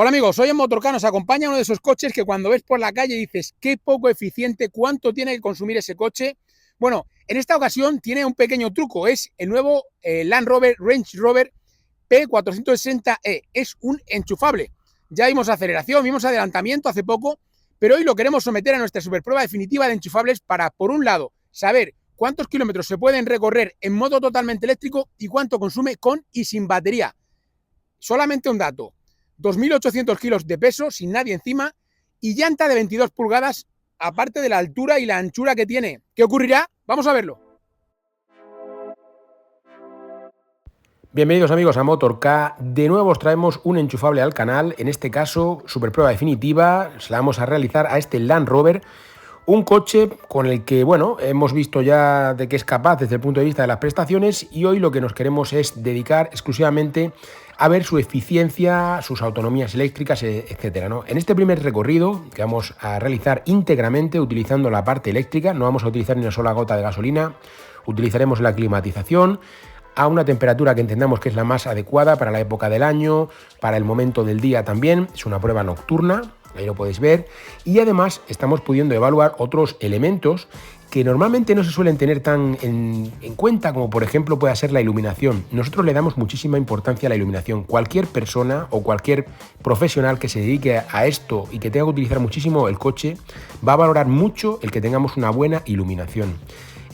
Hola amigos, hoy en Motorcar nos acompaña uno de esos coches que cuando ves por la calle dices qué poco eficiente, cuánto tiene que consumir ese coche. Bueno, en esta ocasión tiene un pequeño truco, es el nuevo Land Rover Range Rover P460e, es un enchufable. Ya vimos aceleración, vimos adelantamiento hace poco, pero hoy lo queremos someter a nuestra superprueba definitiva de enchufables para, por un lado, saber cuántos kilómetros se pueden recorrer en modo totalmente eléctrico y cuánto consume con y sin batería. Solamente un dato: 2.800 kilos de peso, sin nadie encima, y llanta de 22 pulgadas, aparte de la altura y la anchura que tiene. ¿Qué ocurrirá? Vamos a verlo. Bienvenidos amigos a Motorcar. De nuevo os traemos un enchufable al canal, en este caso superprueba definitiva, se la vamos a realizar a este Land Rover, un coche con el que, bueno, hemos visto ya de qué es capaz desde el punto de vista de las prestaciones, y hoy lo que nos queremos es dedicar exclusivamente a ver su eficiencia, sus autonomías eléctricas, etcétera, ¿no? En este primer recorrido, que vamos a realizar íntegramente utilizando la parte eléctrica, no vamos a utilizar ni una sola gota de gasolina, utilizaremos la climatización a una temperatura que entendamos que es la más adecuada para la época del año, para el momento del día también. Es una prueba nocturna, ahí lo podéis ver, y además estamos pudiendo evaluar otros elementos que normalmente no se suelen tener tan en cuenta, como por ejemplo puede ser la iluminación. Nosotros le damos muchísima importancia a la iluminación. Cualquier persona o cualquier profesional que se dedique a esto y que tenga que utilizar muchísimo el coche va a valorar mucho el que tengamos una buena iluminación.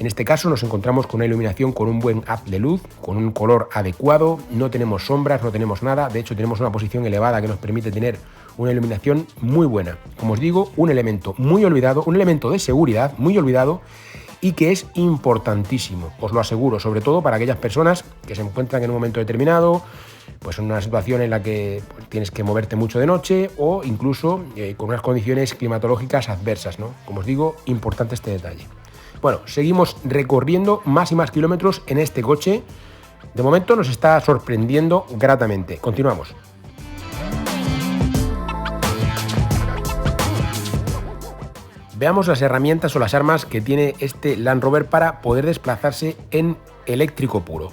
En este caso nos encontramos con una iluminación con un buen haz de luz, con un color adecuado, no tenemos sombras, no tenemos nada, de hecho tenemos una posición elevada que nos permite tener una iluminación muy buena. Como os digo, un elemento muy olvidado, un elemento de seguridad muy olvidado y que es importantísimo, os lo aseguro, sobre todo para aquellas personas que se encuentran en un momento determinado, pues en una situación en la que tienes que moverte mucho de noche o incluso con unas condiciones climatológicas adversas, ¿no? Como os digo, importante este detalle. Bueno, seguimos recorriendo más y más kilómetros en este coche. De momento nos está sorprendiendo gratamente. Continuamos. Veamos las herramientas o las armas que tiene este Land Rover para poder desplazarse en eléctrico puro.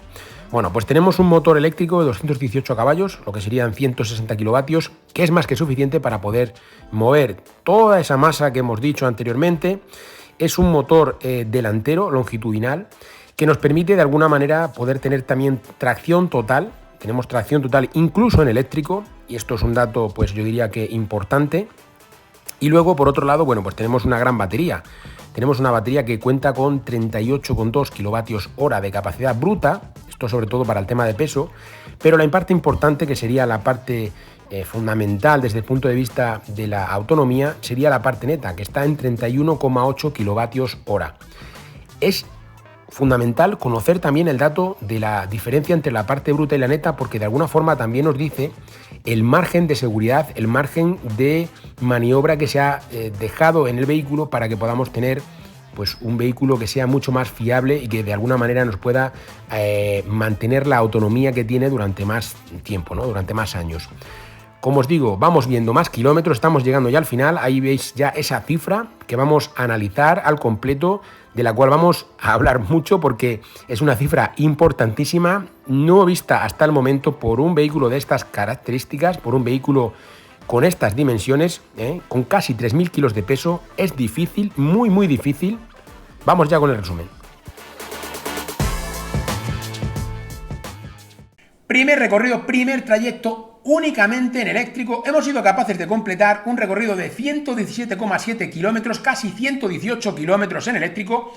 Bueno, pues tenemos un motor eléctrico de 218 caballos, lo que serían 160 kilovatios, que es más que suficiente para poder mover toda esa masa que hemos dicho anteriormente. Es un motor delantero longitudinal que nos permite de alguna manera poder tener también tracción total. Tenemos tracción total incluso en eléctrico, y esto es un dato, pues yo diría que importante. Y luego, por otro lado, bueno, pues tenemos una gran batería. Tenemos una batería que cuenta con 38,2 kilovatios hora de capacidad bruta, esto sobre todo para el tema de peso, pero la parte importante, que sería la parte fundamental desde el punto de vista de la autonomía, sería la parte neta, que está en 31,8 kilovatios hora. Es fundamental conocer también el dato de la diferencia entre la parte bruta y la neta, porque de alguna forma también nos dice el margen de seguridad, el margen de maniobra que se ha dejado en el vehículo para que podamos tener pues un vehículo que sea mucho más fiable y que de alguna manera nos pueda mantener la autonomía que tiene durante más tiempo, ¿no? Durante más años. Como os digo, vamos viendo más kilómetros, estamos llegando ya al final, ahí veis ya esa cifra que vamos a analizar al completo, de la cual vamos a hablar mucho porque es una cifra importantísima, no vista hasta el momento por un vehículo de estas características, por un vehículo con estas dimensiones, con casi 3.000 kilos de peso. Es difícil, muy difícil. Vamos ya con el resumen. Primer recorrido, primer trayecto únicamente en eléctrico. Hemos sido capaces de completar un recorrido de 117,7 kilómetros, casi 118 kilómetros en eléctrico.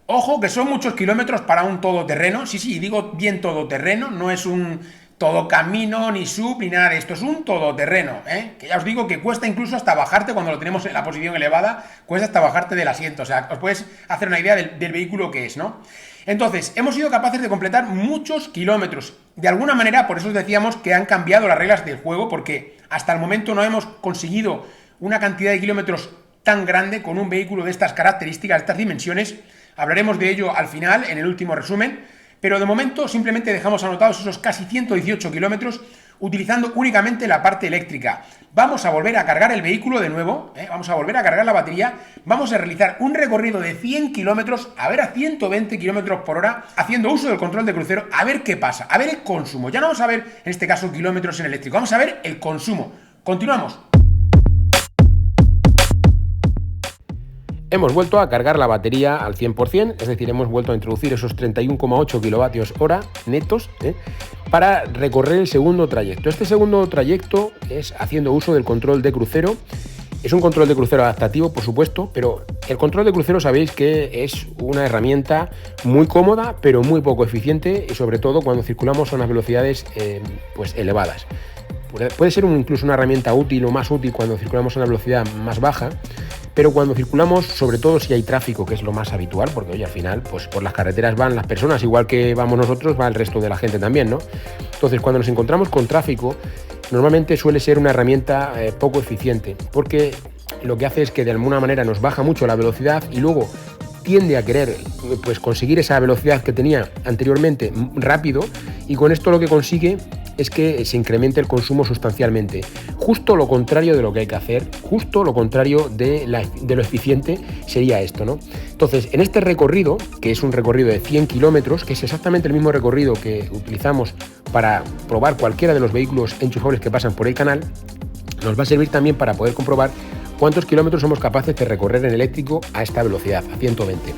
Ojo que son muchos kilómetros para un todoterreno. Sí, digo bien todoterreno, no es un todo camino, ni sub, ni nada de esto, es un todoterreno, que ya os digo que cuesta incluso hasta bajarte cuando lo tenemos en la posición elevada, cuesta hasta bajarte del asiento, o sea, os puedes hacer una idea del vehículo que es, ¿no? Entonces, hemos sido capaces de completar muchos kilómetros. De alguna manera, por eso os decíamos que han cambiado las reglas del juego, porque hasta el momento no hemos conseguido una cantidad de kilómetros tan grande con un vehículo de estas características, de estas dimensiones. Hablaremos de ello al final, en el último resumen, pero de momento simplemente dejamos anotados esos casi 118 kilómetros utilizando únicamente la parte eléctrica. Vamos a volver a cargar el vehículo de nuevo, vamos a volver a cargar la batería, vamos a realizar un recorrido de 100 kilómetros, a ver a 120 kilómetros por hora, haciendo uso del control de crucero, a ver qué pasa, a ver el consumo. Ya no vamos a ver, en este caso, kilómetros en eléctrico, vamos a ver el consumo. Continuamos. Hemos vuelto a cargar la batería al 100%, es decir, hemos vuelto a introducir esos 31,8 kWh netos para recorrer el segundo trayecto. Este segundo trayecto es haciendo uso del control de crucero. Es un control de crucero adaptativo, por supuesto, pero el control de crucero sabéis que es una herramienta muy cómoda, pero muy poco eficiente, y sobre todo cuando circulamos a unas velocidades pues elevadas. Puede ser incluso una herramienta útil o más útil cuando circulamos a una velocidad más baja, pero cuando circulamos, sobre todo si hay tráfico, que es lo más habitual, porque oye, al final, pues por las carreteras van las personas, igual que vamos nosotros, va el resto de la gente también, ¿no? Entonces, cuando nos encontramos con tráfico, normalmente suele ser una herramienta poco eficiente, porque lo que hace es que de alguna manera nos baja mucho la velocidad y luego tiende a querer pues conseguir esa velocidad que tenía anteriormente rápido, y con esto lo que consigue es que se incremente el consumo sustancialmente. Justo lo contrario de lo que hay que hacer, justo lo contrario de lo eficiente sería esto, ¿no? Entonces, en este recorrido, que es un recorrido de 100 kilómetros, que es exactamente el mismo recorrido que utilizamos para probar cualquiera de los vehículos enchufables que pasan por el canal, nos va a servir también para poder comprobar cuántos kilómetros somos capaces de recorrer en eléctrico a esta velocidad, a 120.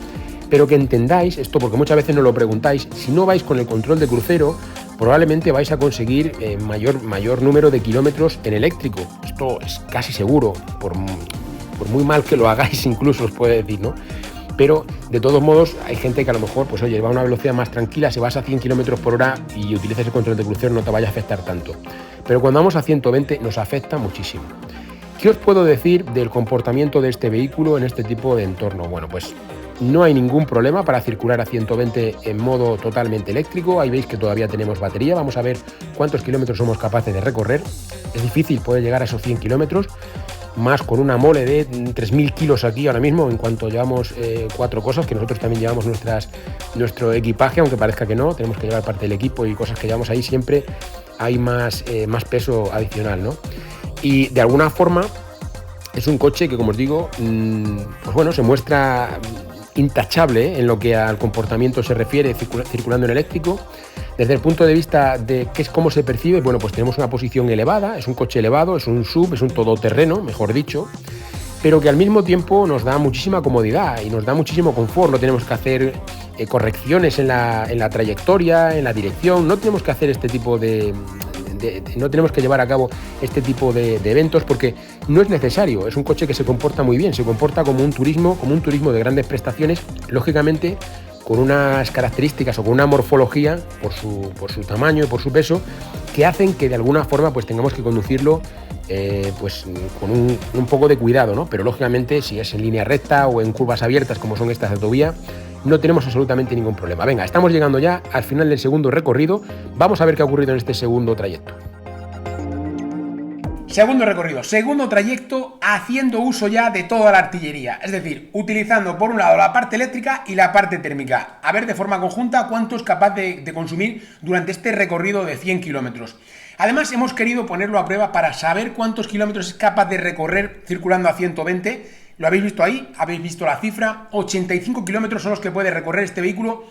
Pero que entendáis esto, porque muchas veces nos lo preguntáis, si no vais con el control de crucero, probablemente vais a conseguir mayor número de kilómetros en eléctrico. Esto es casi seguro, por muy mal que lo hagáis incluso os puedo decir, ¿no? Pero de todos modos hay gente que a lo mejor, pues oye, va a una velocidad más tranquila, si vas a 100 km por hora y utilizas el control de crucero no te vaya a afectar tanto. Pero cuando vamos a 120 nos afecta muchísimo. ¿Qué os puedo decir del comportamiento de este vehículo en este tipo de entorno? Bueno, pues no hay ningún problema para circular a 120 en modo totalmente eléctrico. Ahí veis que todavía tenemos batería. Vamos a ver cuántos kilómetros somos capaces de recorrer. Es difícil poder llegar a esos 100 kilómetros, más con una mole de 3.000 kilos aquí ahora mismo, en cuanto llevamos 4 cosas, que nosotros también llevamos nuestro equipaje, aunque parezca que no, tenemos que llevar parte del equipo y cosas que llevamos ahí, siempre hay más peso adicional, ¿no? Y de alguna forma es un coche que, como os digo, pues bueno, se muestra intachable en lo que al comportamiento se refiere circulando en eléctrico. Desde el punto de vista de qué es cómo se percibe, bueno, pues tenemos una posición elevada, es un coche elevado, es un SUV, es un todoterreno, mejor dicho, pero que al mismo tiempo nos da muchísima comodidad y nos da muchísimo confort. No tenemos que hacer correcciones en la trayectoria, en la dirección, no tenemos que hacer este tipo no tenemos que llevar a cabo este tipo de eventos porque no es necesario. Es un coche que se comporta muy bien, se comporta como un turismo de grandes prestaciones, lógicamente con unas características o con una morfología por su tamaño y por su peso que hacen que de alguna forma pues tengamos que conducirlo pues con un poco de cuidado, ¿no? Pero lógicamente si es en línea recta o en curvas abiertas como son estas de autovía, no tenemos absolutamente ningún problema. Venga, estamos llegando ya al final del segundo recorrido. Vamos a ver qué ha ocurrido en este segundo trayecto. Segundo recorrido, segundo trayecto, haciendo uso ya de toda la artillería, es decir, utilizando por un lado la parte eléctrica y la parte térmica. A ver de forma conjunta cuánto es capaz de consumir durante este recorrido de 100 kilómetros. Además, hemos querido ponerlo a prueba para saber cuántos kilómetros es capaz de recorrer circulando a 120. Lo habéis visto ahí, habéis visto la cifra, 85 kilómetros son los que puede recorrer este vehículo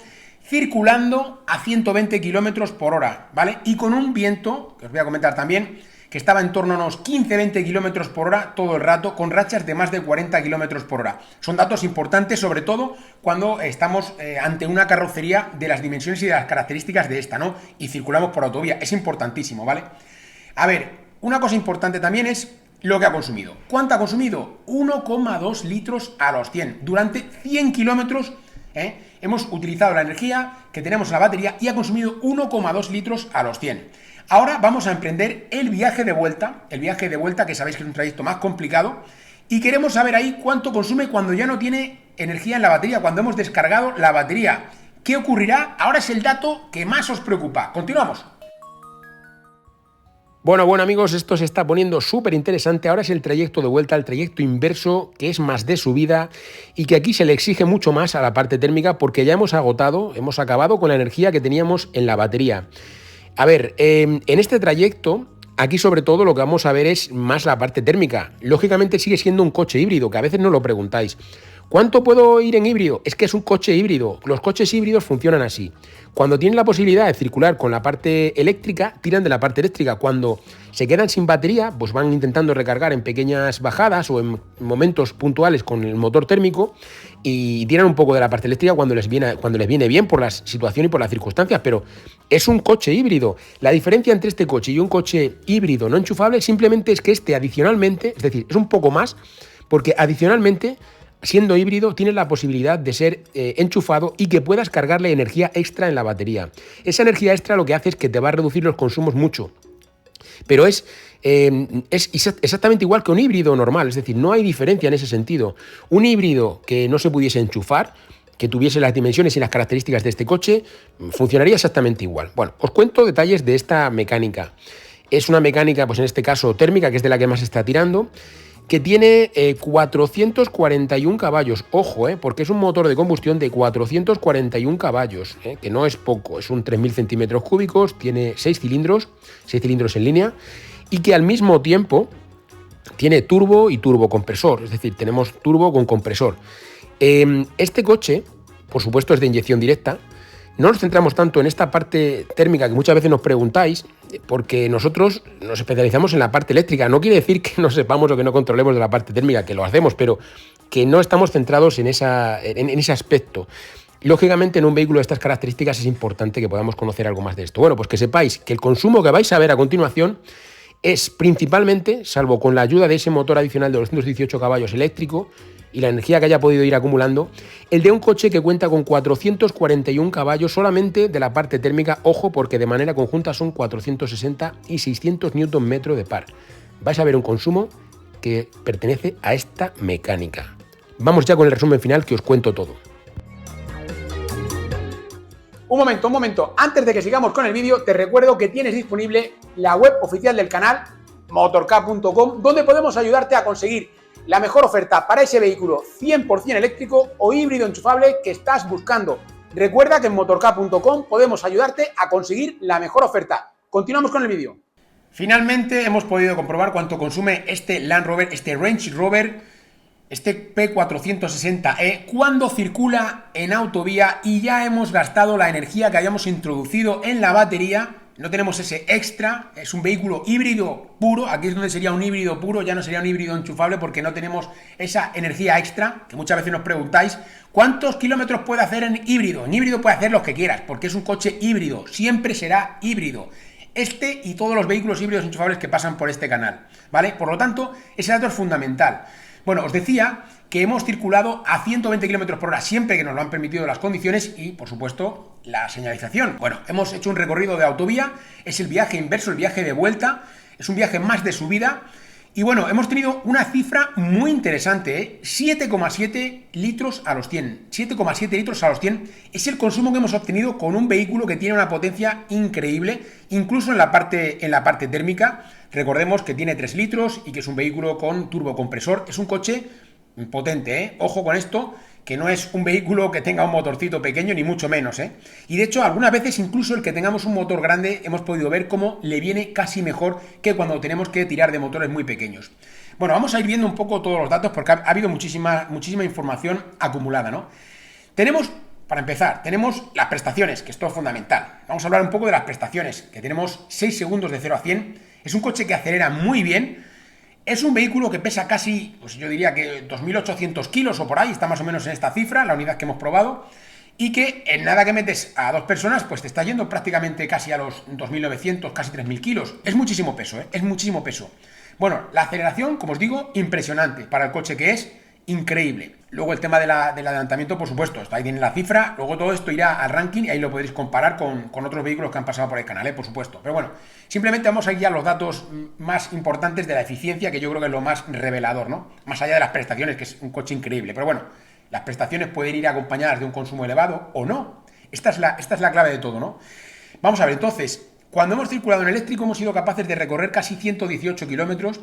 circulando a 120 kilómetros por hora, ¿vale? Y con un viento, que os voy a comentar también, que estaba en torno a unos 15-20 kilómetros por hora todo el rato, con rachas de más de 40 kilómetros por hora. Son datos importantes, sobre todo cuando estamos ante una carrocería de las dimensiones y de las características de esta, ¿no? Y circulamos por autovía, es importantísimo, ¿vale? A ver, una cosa importante también es lo que ha consumido. ¿Cuánto ha consumido? 1,2 litros a los 100. Durante 100 kilómetros hemos utilizado la energía que tenemos en la batería y ha consumido 1,2 litros a los 100. Ahora vamos a emprender el viaje de vuelta, que sabéis que es un trayecto más complicado, y queremos saber ahí cuánto consume cuando ya no tiene energía en la batería, cuando hemos descargado la batería. ¿Qué ocurrirá? Ahora es el dato que más os preocupa. Continuamos. Bueno amigos, esto se está poniendo súper interesante. Ahora es el trayecto de vuelta, el trayecto inverso, que es más de subida y que aquí se le exige mucho más a la parte térmica porque ya hemos acabado con la energía que teníamos en la batería. A ver, en este trayecto, aquí sobre todo lo que vamos a ver es más la parte térmica. Lógicamente sigue siendo un coche híbrido, que a veces no lo preguntáis. ¿Cuánto puedo ir en híbrido? Es que es un coche híbrido. Los coches híbridos funcionan así. Cuando tienen la posibilidad de circular con la parte eléctrica, tiran de la parte eléctrica. Cuando se quedan sin batería, pues van intentando recargar en pequeñas bajadas o en momentos puntuales con el motor térmico y tiran un poco de la parte eléctrica cuando les viene bien por la situación y por las circunstancias, pero es un coche híbrido. La diferencia entre este coche y un coche híbrido no enchufable simplemente es que este adicionalmente, es decir, es un poco más, porque adicionalmente, siendo híbrido, tienes la posibilidad de ser enchufado y que puedas cargarle energía extra en la batería. Esa energía extra lo que hace es que te va a reducir los consumos mucho. Pero es exactamente igual que un híbrido normal, es decir, no hay diferencia en ese sentido. Un híbrido que no se pudiese enchufar, que tuviese las dimensiones y las características de este coche, funcionaría exactamente igual. Bueno, os cuento detalles de esta mecánica. Es una mecánica, pues en este caso térmica, que es de la que más se está tirando, que tiene 441 caballos. Ojo, porque es un motor de combustión de 441 caballos, que no es poco, es un 3.000 centímetros cúbicos, tiene 6 cilindros en línea, y que al mismo tiempo tiene turbo y turbocompresor, es decir, tenemos turbo con compresor. Este coche, por supuesto, es de inyección directa. No nos centramos tanto en esta parte térmica que muchas veces nos preguntáis, porque nosotros nos especializamos en la parte eléctrica. No quiere decir que no sepamos o que no controlemos de la parte térmica, que lo hacemos, pero que no estamos centrados en ese aspecto. Lógicamente, en un vehículo de estas características es importante que podamos conocer algo más de esto. Bueno, pues que sepáis que el consumo que vais a ver a continuación es principalmente, salvo con la ayuda de ese motor adicional de 218 caballos eléctrico, y la energía que haya podido ir acumulando, el de un coche que cuenta con 441 caballos solamente de la parte térmica, ojo, porque de manera conjunta son 460 y 600 Nm de par. Vais a ver un consumo que pertenece a esta mecánica. Vamos ya con el resumen final que os cuento todo. Un momento. Antes de que sigamos con el vídeo, te recuerdo que tienes disponible la web oficial del canal, motork.com, donde podemos ayudarte a conseguir la mejor oferta para ese vehículo 100% eléctrico o híbrido enchufable que estás buscando. Recuerda que en motork.com podemos ayudarte a conseguir la mejor oferta. Continuamos con el vídeo. Finalmente hemos podido comprobar cuánto consume este Land Rover, este Range Rover, este P460e, cuando circula en autovía, y ya hemos gastado la energía que habíamos introducido en la batería. No tenemos ese extra, es un vehículo híbrido puro. Aquí es donde sería un híbrido puro, ya no sería un híbrido enchufable, porque no tenemos esa energía extra, que muchas veces nos preguntáis, ¿cuántos kilómetros puede hacer en híbrido? En híbrido puede hacer los que quieras, porque es un coche híbrido, siempre será híbrido. Este y todos los vehículos híbridos enchufables que pasan por este canal, ¿vale? Por lo tanto, ese dato es fundamental. Bueno, os decía que hemos circulado a 120 km por hora siempre que nos lo han permitido las condiciones y, por supuesto, la señalización. Bueno, hemos hecho un recorrido de autovía, es el viaje inverso, el viaje de vuelta, es un viaje más de subida. Y bueno, hemos tenido una cifra muy interesante, 7,7 litros a los 100. 7,7 litros a los 100 es el consumo que hemos obtenido con un vehículo que tiene una potencia increíble, incluso en la parte térmica. Recordemos que tiene 3 litros y que es un vehículo con turbocompresor. Es un coche potente, ¿eh? Ojo con esto, que no es un vehículo que tenga un motorcito pequeño, ni mucho menos, ¿eh? Y de hecho, algunas veces incluso el que tengamos un motor grande hemos podido ver cómo le viene casi mejor que cuando tenemos que tirar de motores muy pequeños. Bueno, vamos a ir viendo un poco todos los datos porque ha habido muchísima información acumulada, ¿no? Para empezar, tenemos las prestaciones, que esto es fundamental. Vamos a hablar un poco de las prestaciones, que tenemos 6 segundos de 0 a 100. Es un coche que acelera muy bien. Es un vehículo que pesa casi, pues yo diría que 2.800 kilos o por ahí, está más o menos en esta cifra, la unidad que hemos probado, y que en nada que metes a 2 personas, pues te está yendo prácticamente casi a los 2.900, casi 3.000 kilos. Es muchísimo peso, ¿eh? Es muchísimo peso. Bueno, la aceleración, como os digo, impresionante para el coche que es, increíble. Luego el tema del adelantamiento, por supuesto, ahí tiene la cifra. Luego todo esto irá al ranking y ahí lo podréis comparar con otros vehículos que han pasado por el canal, por supuesto. Pero bueno, simplemente vamos a ir ya a los datos más importantes de la eficiencia, que yo creo que es lo más revelador, ¿no? Más allá de las prestaciones, que es un coche increíble. Pero bueno, las prestaciones pueden ir acompañadas de un consumo elevado o no. Esta es la clave de todo, ¿no? Vamos a ver, entonces, cuando hemos circulado en eléctrico hemos sido capaces de recorrer casi 118 kilómetros.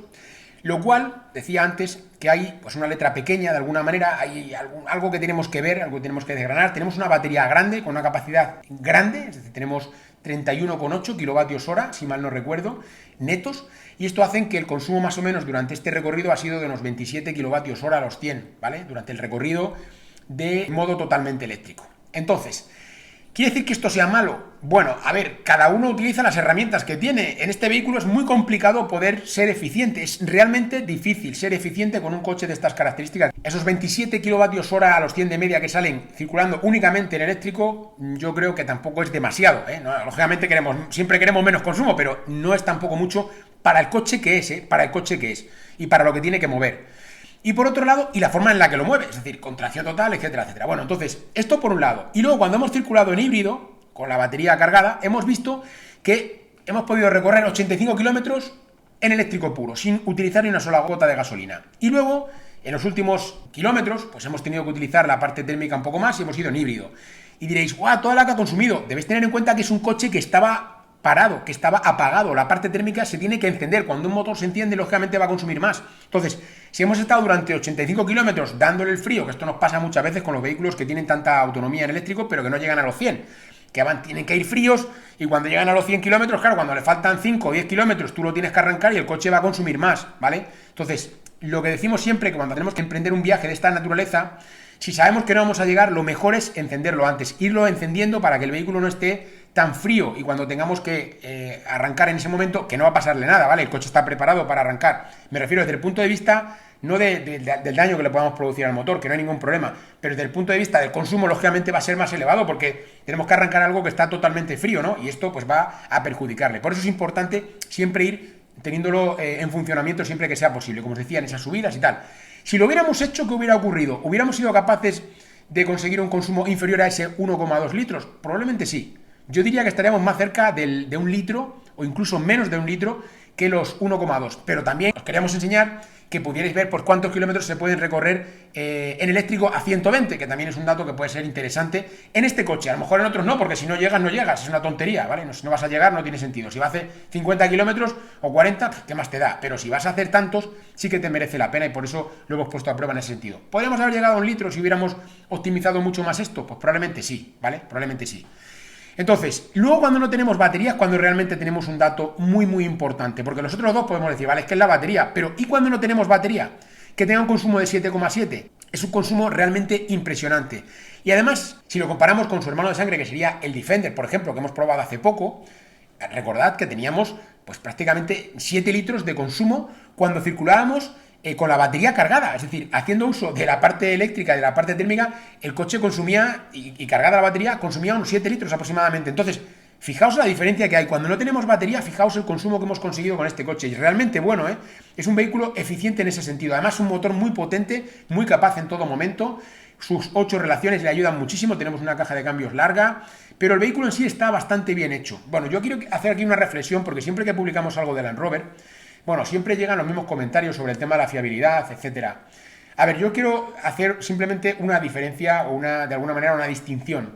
Lo cual, decía antes, que hay pues una letra pequeña, de alguna manera, hay algo que tenemos que ver, algo que tenemos que desgranar. Tenemos una batería grande, con una capacidad grande, es decir, tenemos 31,8 kilovatios hora, si mal no recuerdo, netos, y esto hace que el consumo más o menos durante este recorrido ha sido de unos 27 kilovatios hora a los 100, ¿vale? Durante el recorrido de modo totalmente eléctrico. Entonces, ¿quiere decir que esto sea malo? Bueno, a ver, cada uno utiliza las herramientas que tiene. En este vehículo es muy complicado poder ser eficiente. Es realmente difícil ser eficiente con un coche de estas características. Esos 27 kilovatios hora a los 100 de media que salen circulando únicamente en eléctrico, yo creo que tampoco es demasiado, ¿eh? No, lógicamente siempre queremos menos consumo, pero no es tampoco mucho para el coche que es, ¿eh? Para el coche que es y para lo que tiene que mover. Y por otro lado, y la forma en la que lo mueve, es decir, con tracción total, etcétera, etcétera. Bueno, entonces, esto por un lado. Y luego, cuando hemos circulado en híbrido, con la batería cargada, hemos visto que hemos podido recorrer 85 kilómetros en eléctrico puro, sin utilizar ni una sola gota de gasolina. Y luego, en los últimos kilómetros, pues hemos tenido que utilizar la parte térmica un poco más y hemos ido en híbrido. Y diréis, ¡guau! Toda la que ha consumido. Debéis tener en cuenta que es un coche que estaba parado, que estaba apagado. La parte térmica se tiene que encender. Cuando un motor se enciende, lógicamente va a consumir más. Entonces, si hemos estado durante 85 kilómetros dándole el frío, que esto nos pasa muchas veces con los vehículos que tienen tanta autonomía en eléctrico, pero que no llegan a los 100, que tienen que ir fríos, y cuando llegan a los 100 kilómetros, claro, cuando le faltan 5 o 10 kilómetros, tú lo tienes que arrancar y el coche va a consumir más, ¿vale? Entonces, lo que decimos siempre, que cuando tenemos que emprender un viaje de esta naturaleza, si sabemos que no vamos a llegar, lo mejor es encenderlo antes, irlo encendiendo para que el vehículo no esté tan frío, y cuando tengamos que arrancar en ese momento, que no va a pasarle nada, ¿vale? El coche está preparado para arrancar. Me refiero desde el punto de vista no del daño que le podamos producir al motor, que no hay ningún problema, pero desde el punto de vista del consumo, lógicamente va a ser más elevado, porque tenemos que arrancar algo que está totalmente frío, ¿no? Y esto pues va a perjudicarle. Por eso es importante siempre ir teniéndolo en funcionamiento siempre que sea posible, como os decía, en esas subidas y tal. Si lo hubiéramos hecho, ¿qué hubiera ocurrido? ¿Hubiéramos sido capaces de conseguir un consumo inferior a ese 1,2 litros? Probablemente sí. Yo diría que estaríamos más cerca de un litro, o incluso menos de un litro, que los 1,2. Pero también os queríamos enseñar que pudierais ver por cuántos kilómetros se pueden recorrer en eléctrico a 120, que también es un dato que puede ser interesante en este coche. A lo mejor en otros no, porque si no llegas, no llegas. Es una tontería, ¿vale? Si no vas a llegar, no tiene sentido. Si vas a hacer 50 kilómetros o 40, ¿qué más te da? Pero si vas a hacer tantos, sí que te merece la pena, y por eso lo hemos puesto a prueba en ese sentido. ¿Podríamos haber llegado a un litro si hubiéramos optimizado mucho más esto? Pues probablemente sí, ¿vale? Probablemente sí. Entonces, luego cuando no tenemos baterías, cuando realmente tenemos un dato muy, muy importante, porque los otros dos podemos decir, vale, es que es la batería, pero ¿y cuando no tenemos batería? Que tenga un consumo de 7,7. Es un consumo realmente impresionante. Y además, si lo comparamos con su hermano de sangre, que sería el Defender, por ejemplo, que hemos probado hace poco, recordad que teníamos pues prácticamente 7 litros de consumo cuando circulábamos con la batería cargada, es decir, haciendo uso de la parte eléctrica y de la parte térmica, el coche consumía, y cargada la batería, consumía unos 7 litros aproximadamente. Entonces, fijaos la diferencia que hay. Cuando no tenemos batería, fijaos el consumo que hemos conseguido con este coche. Y realmente bueno, ¿eh? Es un vehículo eficiente en ese sentido. Además, un motor muy potente, muy capaz en todo momento. Sus 8 relaciones le ayudan muchísimo. Tenemos una caja de cambios larga, pero el vehículo en sí está bastante bien hecho. Bueno, yo quiero hacer aquí una reflexión, porque siempre que publicamos algo de Land Rover, bueno, siempre llegan los mismos comentarios sobre el tema de la fiabilidad, etcétera. A ver, yo quiero hacer simplemente una diferencia o de alguna manera una distinción.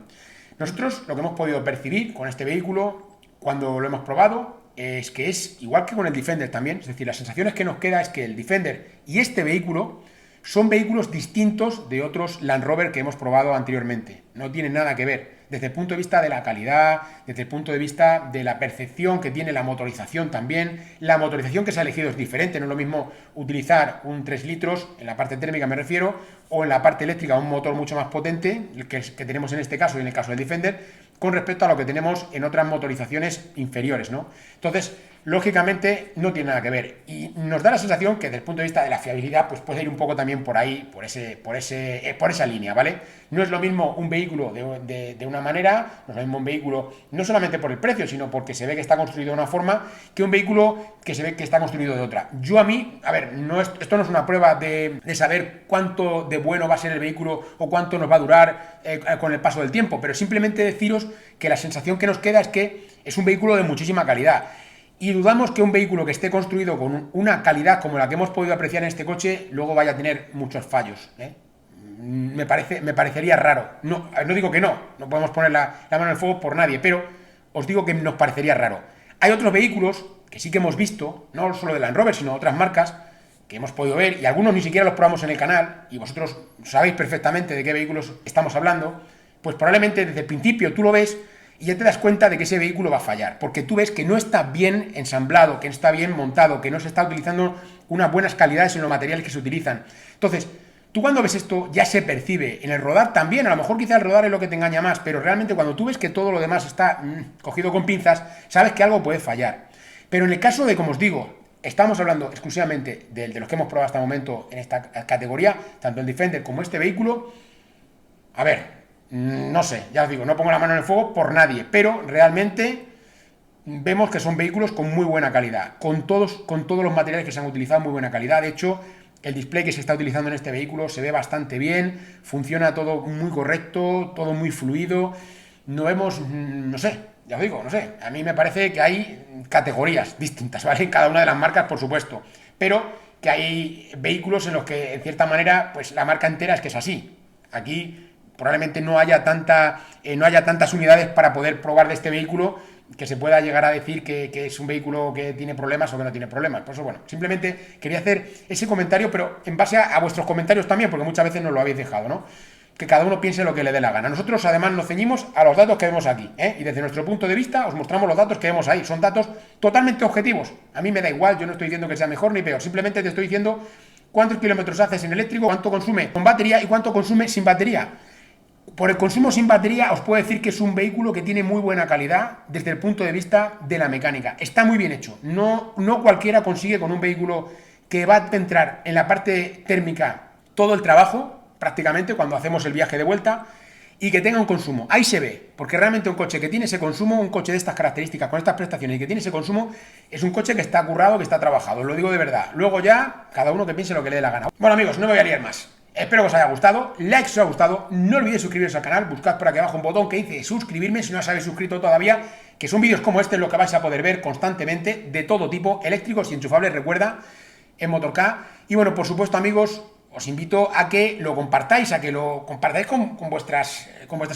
Nosotros lo que hemos podido percibir con este vehículo cuando lo hemos probado es que es igual que con el Defender también. Es decir, las sensaciones que nos queda es que el Defender y este vehículo son vehículos distintos de otros Land Rover que hemos probado anteriormente. No tienen nada que ver. Desde el punto de vista de la calidad, desde el punto de vista de la percepción que tiene la motorización también. La motorización que se ha elegido es diferente. No es lo mismo utilizar un 3 litros, en la parte térmica me refiero, o en la parte eléctrica un motor mucho más potente, el que tenemos en este caso y en el caso del Defender, con respecto a lo que tenemos en otras motorizaciones inferiores, ¿no? Entonces, lógicamente, no tiene nada que ver. Y nos da la sensación que desde el punto de vista de la fiabilidad, pues puede ir un poco también por ahí, por esa línea, ¿vale? No es lo mismo un vehículo de una manera, no es lo mismo un vehículo, no solamente por el precio, sino porque se ve que está construido de una forma, que un vehículo que se ve que está construido de otra. Yo a mí, a ver, esto no es una prueba de saber cuánto de bueno va a ser el vehículo o cuánto nos va a durar con el paso del tiempo, pero simplemente deciros que la sensación que nos queda es que es un vehículo de muchísima calidad. Y dudamos que un vehículo que esté construido con una calidad como la que hemos podido apreciar en este coche, luego vaya a tener muchos fallos, ¿eh? Me parecería raro. No digo que no podemos poner la mano en el fuego por nadie, pero os digo que nos parecería raro. Hay otros vehículos que sí que hemos visto, no solo de Land Rover, sino otras marcas, que hemos podido ver, y algunos ni siquiera los probamos en el canal, y vosotros sabéis perfectamente de qué vehículos estamos hablando, pues probablemente desde el principio tú lo ves y ya te das cuenta de que ese vehículo va a fallar, porque tú ves que no está bien ensamblado, que no está bien montado, que no se está utilizando unas buenas calidades en los materiales que se utilizan. Entonces, tú cuando ves esto ya se percibe, en el rodar también, a lo mejor quizá el rodar es lo que te engaña más, pero realmente cuando tú ves que todo lo demás está cogido con pinzas, sabes que algo puede fallar. Pero en el caso de, como os digo, estamos hablando exclusivamente de los que hemos probado hasta el momento en esta categoría, tanto el Defender como este vehículo, a ver, no sé, ya os digo, no pongo la mano en el fuego por nadie, pero realmente vemos que son vehículos con muy buena calidad, con todos los materiales que se han utilizado, muy buena calidad. De hecho, el display que se está utilizando en este vehículo se ve bastante bien, funciona todo muy correcto, todo muy fluido. No vemos, no sé, ya os digo, no sé, a mí me parece que hay categorías distintas, ¿vale? En cada una de las marcas, por supuesto, pero que hay vehículos en los que, en cierta manera, pues la marca entera es que es así. Aquí probablemente no haya tantas unidades para poder probar de este vehículo que se pueda llegar a decir que es un vehículo que tiene problemas o que no tiene problemas. Por eso, bueno, simplemente quería hacer ese comentario, pero en base a vuestros comentarios también, porque muchas veces nos lo habéis dejado, ¿no? Que cada uno piense lo que le dé la gana. Nosotros, además, nos ceñimos a los datos que vemos aquí, ¿eh? Y desde nuestro punto de vista os mostramos los datos que vemos ahí. Son datos totalmente objetivos. A mí me da igual, yo no estoy diciendo que sea mejor ni peor, simplemente te estoy diciendo cuántos kilómetros haces en eléctrico, cuánto consume con batería y cuánto consume sin batería. Por el consumo sin batería os puedo decir que es un vehículo que tiene muy buena calidad desde el punto de vista de la mecánica. Está muy bien hecho. No cualquiera consigue con un vehículo que va a entrar en la parte térmica todo el trabajo, prácticamente, cuando hacemos el viaje de vuelta, y que tenga un consumo. Ahí se ve, porque realmente un coche que tiene ese consumo, un coche de estas características, con estas prestaciones y que tiene ese consumo, es un coche que está currado, que está trabajado. Os lo digo de verdad. Luego ya, cada uno que piense lo que le dé la gana. Bueno, amigos, no me voy a liar más. Espero que os haya gustado, like si os ha gustado, no olvidéis suscribiros al canal, buscad por aquí abajo un botón que dice suscribirme si no os habéis suscrito todavía, que son vídeos como este en los que vais a poder ver constantemente de todo tipo, eléctricos y enchufables, recuerda, en Motor-K. Y bueno, por supuesto, amigos, os invito a que lo compartáis, con vuestras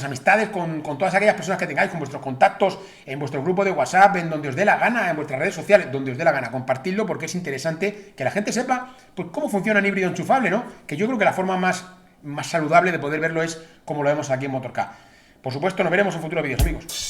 amistades, con todas aquellas personas que tengáis, con vuestros contactos, en vuestro grupo de WhatsApp, en donde os dé la gana, en vuestras redes sociales, donde os dé la gana, compartidlo, porque es interesante que la gente sepa pues cómo funciona un híbrido enchufable, ¿no? Que yo creo que la forma más saludable de poder verlo es como lo vemos aquí en Motor-K. Por supuesto, nos veremos en futuros vídeos, amigos.